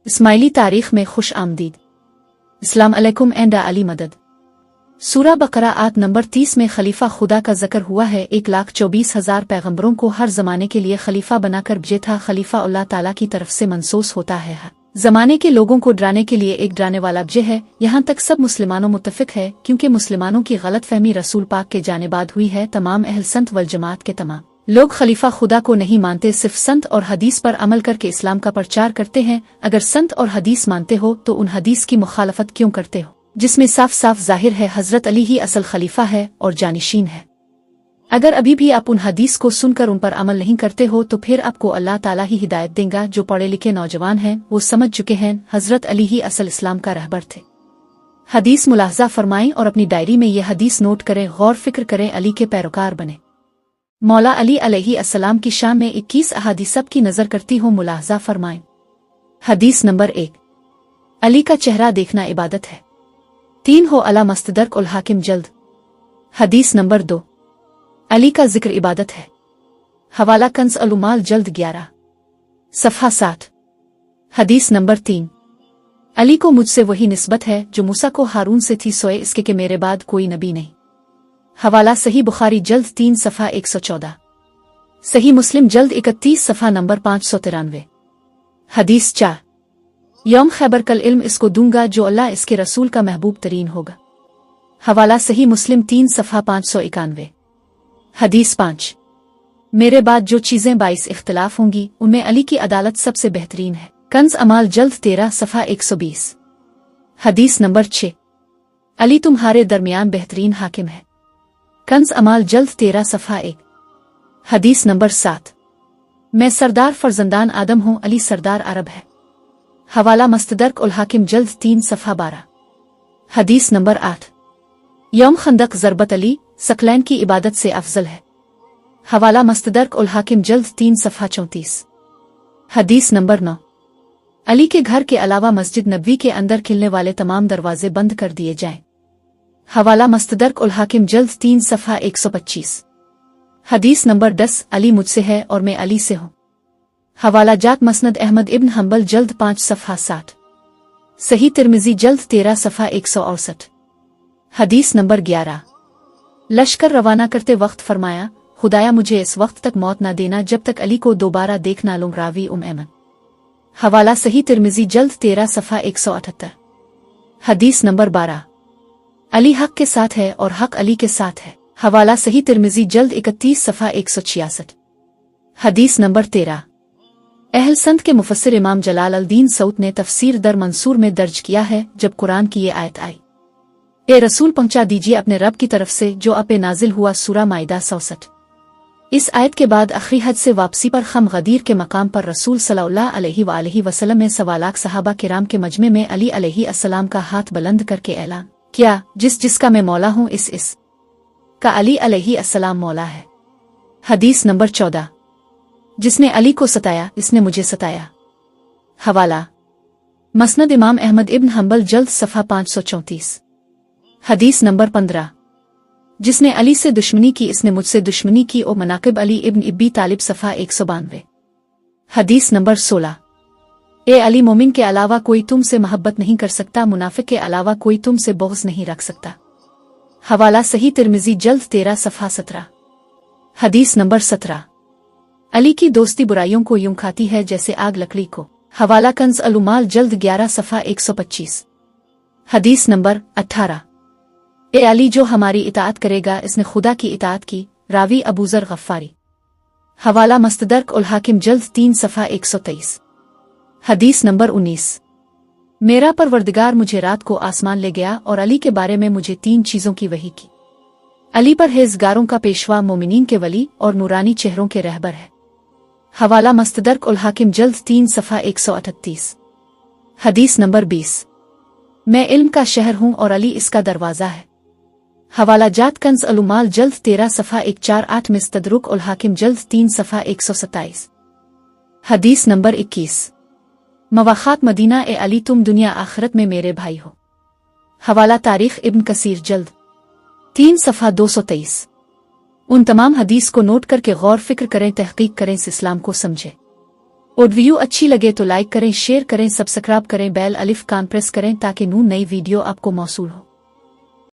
इस्माइली तारीख में खुश आमदीद। अस्सलाम अलैकुम एंड अली मदद। सूरा बकरा आयत नंबर 30 में खलीफा खुदा का जिक्र हुआ है। 1,24,000 पैगंबरों को हर जमाने के लिए खलीफा बनाकर भेजा था। खलीफा अल्लाह ताला की तरफ से मनसूस होता है। जमाने के लोगों को डराने के लिए एक डराने वाला भेजा है। यहाँ तक सब मुसलमानों मुत्तफिक है, क्योंकि मुसलमानों की गलत फहमी रसूल पाक के जाने बाद हुई है। तमाम अहल संत वल जमात के तमाम लोग खलीफा खुदा को नहीं मानते, सिर्फ संत और हदीस पर अमल करके इस्लाम का प्रचार करते हैं। अगर संत और हदीस मानते हो तो उन हदीस की मुखालफत क्यों करते हो जिसमें साफ साफ जाहिर है हजरत अली ही असल खलीफा है और जानिशीन है। अगर अभी भी आप उन हदीस को सुनकर उन पर अमल नहीं करते हो तो फिर आपको अल्लाह ताला ही हिदायत देगा। जो पढ़े लिखे नौजवान हैं वो समझ चुके हैं हजरत अली ही असल इस्लाम का रहबर थे। हदीस मुलाहजा फरमाएं और अपनी डायरी में यह हदीस नोट करें, गौर फिक्र करें, अली के पैरोकार बने। मौला अली अलैहि अस्सलाम की शान में 21 अहादीस की नजर करती हूँ, मुलाहजा फरमाएं। हदीस नंबर 1, अली का चेहरा देखना इबादत है। 3 हो अला मस्तदरक उल हाकिम जल्द। हदीस नंबर 2, अली का जिक्र इबादत है। हवाला कंज़ अलुमाल जल्द 11 सफ़हा 60। हदीस नंबर 3, अली को मुझसे वही निस्बत है जो मूसा को हारून से थी, सोए इसके कि मेरे बाद कोई नबी नहीं। हवाला सही बुखारी जल्द 3 सफ़हा 114, सही मुस्लिम जल्द 31 सफ़हा नंबर 593। हदीस 4, यौम खैबर कल इल्म इसको दूंगा जो अल्लाह इसके रसूल का महबूब तरीन होगा। हवाला सही मुस्लिम 3 सफ़हा 591। हदीस 5, मेरे बाद जो चीज़ें 22 इख्तिलाफ होंगी उनमें अली की अदालत सबसे बेहतरीन है। कंज़ अमाल जल्द 13 सफ़हा 120। हदीस नंबर 6, अली तुम्हारे दरमियान बेहतरीन हाकिम है। कंज़ अमाल जल्द 13 सफ़हा 1। हदीस नंबर 7, मैं सरदार फर्जंदान आदम हूँ, अली सरदार अरब है। हवाला मस्तदरक उल हाकिम जल्द 3 सफ़हा 12। हदीस नंबर 8, यौम खंदक ज़रबत अली सकलैन की इबादत से अफजल है। हवाला मस्तदरक उल हाकिम जल्द 3 सफ़हा 34। हदीस नंबर 9, अली के घर के अलावा मस्जिद नबवी के अंदर खिलने वाले तमाम दरवाजे बंद कर दिए जाएं। हवाला मस्तदरक उल हाकिम जल्द 3 सफ़हा 125। हदीस नंबर 10, अली मुझसे है और मैं अली से हूँ। हवाला जात मसनद अहमद इब्न हंबल जल्द 5 सफ़हा 60। सही तिर्मिज़ी जल्द 13 सफ़हा 168। हदीस नंबर 11, लश्कर रवाना करते वक्त फरमाया, खुदाया मुझे इस वक्त तक मौत न देना जब तक अली को दोबारा देख ना लूं। रावी ऐमन। हवाला सही तिर्मिज़ी जल्द 13 सफ़हा 178। हदीस नंबर 12, अली हक के साथ है और हक अली के साथ है। हवाला सही तिर्मिज़ी जल्द 31 सफ़हा 166। हदीस नंबर 13, अहल संत के मुफस्सिर इमाम जलाल अल-दीन सऊद ने तफसीर दर मंसूर में दर्ज किया है, जब कुरान की ये आयत आई, ए रसूल पहुंचा दीजिए अपने रब की तरफ से जो आप पे नाजिल हुआ। सूरा माइदा 67। इस आयत के बाद आखिरी हज से वापसी पर खम गदीर के मकाम पर रसूल सल्लल्लाहु अलैहि वसल्लम ने 1.25 लाख सहाबा किराम के मजमे में अली अलैहि अस्सलाम का हाथ बुलंद करके ऐलान क्या, जिसका मैं मौला हूँ इस का अली अलैहि अस्सलाम मौला है। हदीस नंबर 14, जिसने अली को सताया इसने मुझे सताया। हवाला मसनद इमाम अहमद इब्न हंबल जल्द सफ़हा 534। हदीस नंबर 15, जिसने अली से दुश्मनी की इसने मुझसे दुश्मनी की। ओ मनाकिब अली इब्न इब्बी तालिब सफ़हा 192। हदीस नंबर 16, ए अली मोमिन के अलावा कोई तुमसे मोहब्बत नहीं कर सकता, मुनाफिक के अलावा कोई तुमसे बोझ नहीं रख सकता। हवाला सही तिर्मिज़ी जल्द 13 सफ़हा 17। हदीस नंबर 17, अली की दोस्ती बुराइयों को यूं खाती है जैसे आग लकड़ी को। हवाला कंज़ अलुमाल जल्द 11 सफ़हा 125। हदीस नंबर 18, ए अली जो हमारी इताअत करेगा इसने खुदा की इताअत की। रावी अबूजर गफ्फारी। हवाला मस्तदरक उल हाकिम जल्द 3 सफ़हा 123। हदीस नंबर 19, मेरा परवरदिगार मुझे रात को आसमान ले गया और अली के बारे में मुझे 3 चीज़ों की वही की। अली परहेज़गारों का पेशवा, मोमिनीन के वली और नूरानी चेहरों के रहबर है। हवाला मस्तदरक उल हाकिम जल्द 3 सफ़हा 138। हदीस नंबर 20, मैं इल्म का शहर हूँ और अली इसका दरवाज़ा है। हवाला जात कंज़ अलुमाल जल्द 13 सफ़हा 148। मुस्तदरक उल हाकिम जल्द 3 सफ़हा 127। हदीस नंबर 21, मवाख़ात मदीना, ए अली तुम दुनिया आखिरत में मेरे भाई हो। हवाला तारीख़ इब्न कसीर जल्द 3 सफ़हा 223। उन तमाम हदीस को नोट करके गौर फिक्र करें, तहक़ीक़ करें, इस इस्लाम को समझें। اور ویڈیو اچھی لگے تو لائک کریں، شیئر کریں، سبسکرائب کریں، بیل الف کان پریس کریں تاکہ نئی ویڈیو آپ کو موصول ہو۔